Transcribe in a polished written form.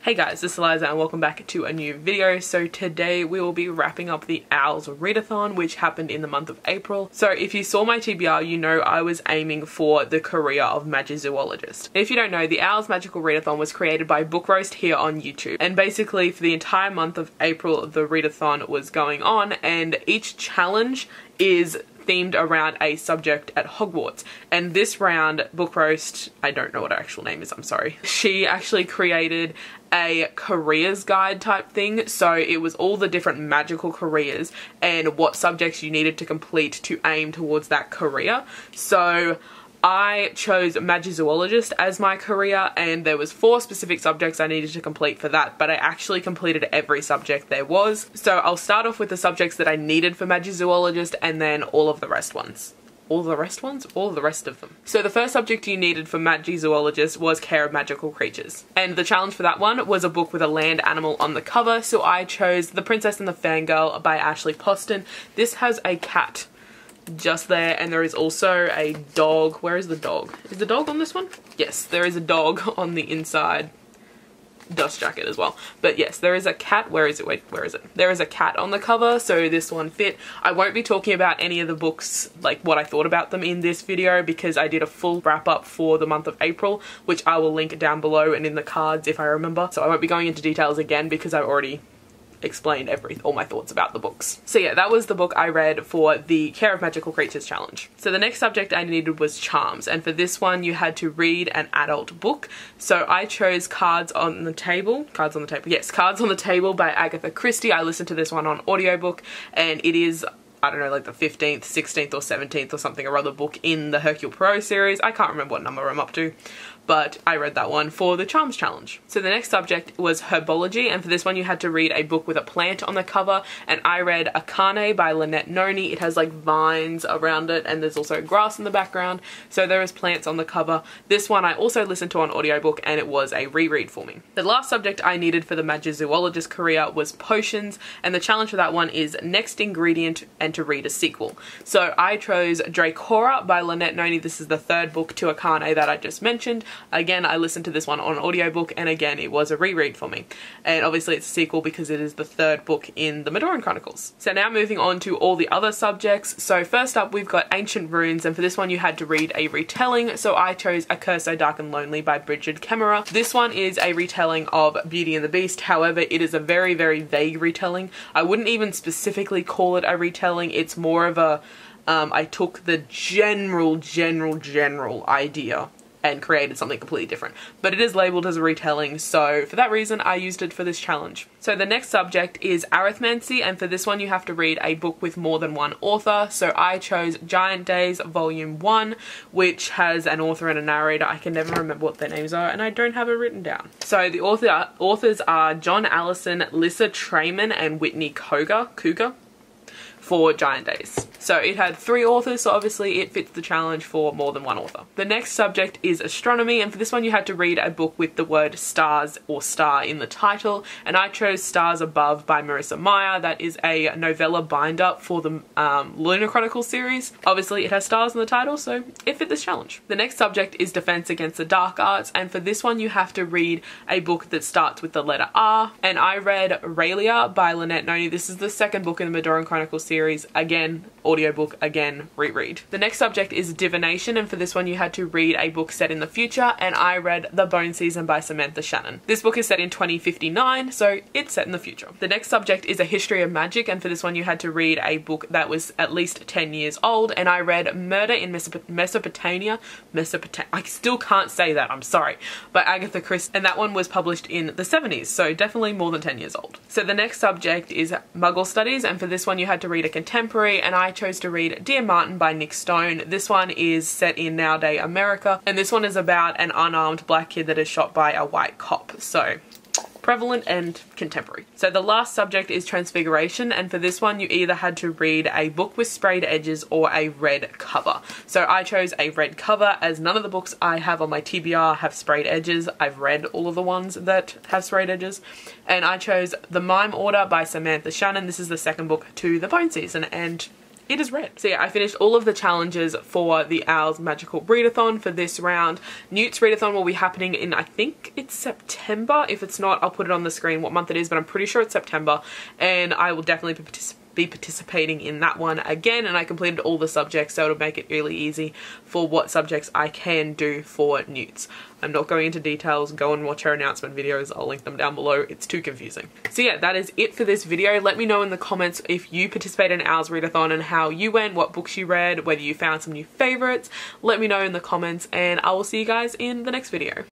Hey guys, this is Eliza and welcome back to a new video. So today we will be wrapping up the OWLs ReadAthon, which happened in the month of April. So if you saw my TBR, you know I was aiming for the career of Magizoologist. If you don't know, the OWLs Magical ReadAthon was created by Book Roast here on YouTube. And basically for the entire month of April, the readathon was going on and each challenge is themed around a subject at Hogwarts. And this round, Book Roast, I don't know what her actual name is, I'm sorry. She actually created a careers guide type thing. So it was all the different magical careers and what subjects you needed to complete to aim towards that career. So I chose Magizoologist as my career and there was 4 specific subjects I needed to complete for that, but I actually completed every subject there was. So I'll start off with the subjects that I needed for Magizoologist and then all of the rest ones. All the rest ones? All the rest of them. So the first subject you needed for Magizoologist was Care of Magical Creatures. And the challenge for that one was a book with a land animal on the cover, so I chose The Princess and the Fangirl by Ashley Poston. This has a cat just there and there is also a dog. Where is the dog? Is the dog on this one? Yes, there is a dog on the inside dust jacket as well. But yes, there is a cat. Where is it? Wait, where is it? There is a cat on the cover, so this one fit. I won't be talking about any of the books, like what I thought about them in this video, because I did a full wrap up for the month of April, which I will link down below and in the cards if I remember. So I won't be going into details again because I've already explained all my thoughts about the books. So yeah, that was the book I read for the Care of Magical Creatures challenge. So the next subject I needed was charms, and for this one you had to read an adult book. So I chose Cards on the Table by Agatha Christie. I listened to this one on audiobook and it is, I don't know, like the 15th, 16th or 17th or something or other book in the Hercule Poirot series. I can't remember what number I'm up to, but I read that one for the Charms Challenge. So the next subject was Herbology, and for this one you had to read a book with a plant on the cover, and I read Akane by Lynette Noni. It has like vines around it and there's also grass in the background, so there is plants on the cover. This one I also listened to on audiobook and it was a reread for me. The last subject I needed for the Magizoologist career was potions, and the challenge for that one is next ingredient and to read a sequel. So I chose Dracora by Lynette Noni. This is the 3rd book to Akane that I just mentioned. Again, I listened to this one on audiobook and again it was a reread for me. And obviously it's a sequel because it is the 3rd book in the Madoran Chronicles. So now moving on to all the other subjects. So first up we've got Ancient Runes, and for this one you had to read a retelling. So I chose A Curse So Dark and Lonely by Bridget Kemmerer. This one is a retelling of Beauty and the Beast. However, it is a very, very vague retelling. I wouldn't even specifically call it a retelling. It's more of a, I took the general idea and created something completely different. But it is labelled as a retelling, so for that reason I used it for this challenge. So the next subject is Arithmancy, and for this one you have to read a book with more than one author. So I chose Giant Days Volume 1, which has an author and a narrator. I can never remember what their names are and I don't have it written down. So the authors are John Allison, Lissa Trayman and Whitney Cougar for Giant Days. So it had 3 authors, so obviously it fits the challenge for more than one author. The next subject is Astronomy, and for this one you had to read a book with the word stars or star in the title, and I chose Stars Above by Marissa Meyer. That is a novella bind-up for the Lunar Chronicles series. Obviously it has stars in the title, so it fit this challenge. The next subject is Defense Against the Dark Arts, and for this one you have to read a book that starts with the letter R, and I read Raelia by Lynette Noni. This is the 2nd book in the Madoran Chronicles series. Again, audiobook, again, reread. The next subject is Divination, and for this one you had to read a book set in the future, and I read The Bone Season by Samantha Shannon. This book is set in 2059, so it's set in the future. The next subject is A History of Magic, and for this one you had to read a book that was at least 10 years old, and I read Murder in Mesopotamia, I still can't say that, I'm sorry, by Agatha Christie, and that one was published in the 70s, so definitely more than 10 years old. So the next subject is Muggle Studies, and for this one you had to read a contemporary, and I chose to read Dear Martin by Nick Stone. This one is set in nowadays America, and this one is about an unarmed black kid that is shot by a white cop. So prevalent and contemporary. So the last subject is Transfiguration, and for this one you either had to read a book with sprayed edges or a red cover. So I chose a red cover as none of the books I have on my TBR have sprayed edges. I've read all of the ones that have sprayed edges, and I chose The Mime Order by Samantha Shannon. This is the 2nd book to The Bone Season, and it is read. So yeah, I finished all of the challenges for the OWLs Magical ReadAthon for this round. Newt's ReadAthon will be happening in, I think it's September. If it's not, I'll put it on the screen what month it is, but I'm pretty sure it's September, and I will definitely be participating in that one again, and I completed all the subjects, so it'll make it really easy for what subjects I can do for Newts. I'm not going into details. Go and watch her announcement videos. I'll link them down below. It's too confusing. So yeah, that is it for this video. Let me know in the comments if you participated in OWLs ReadAthon and how you went, what books you read, whether you found some new favorites. Let me know in the comments, and I will see you guys in the next video.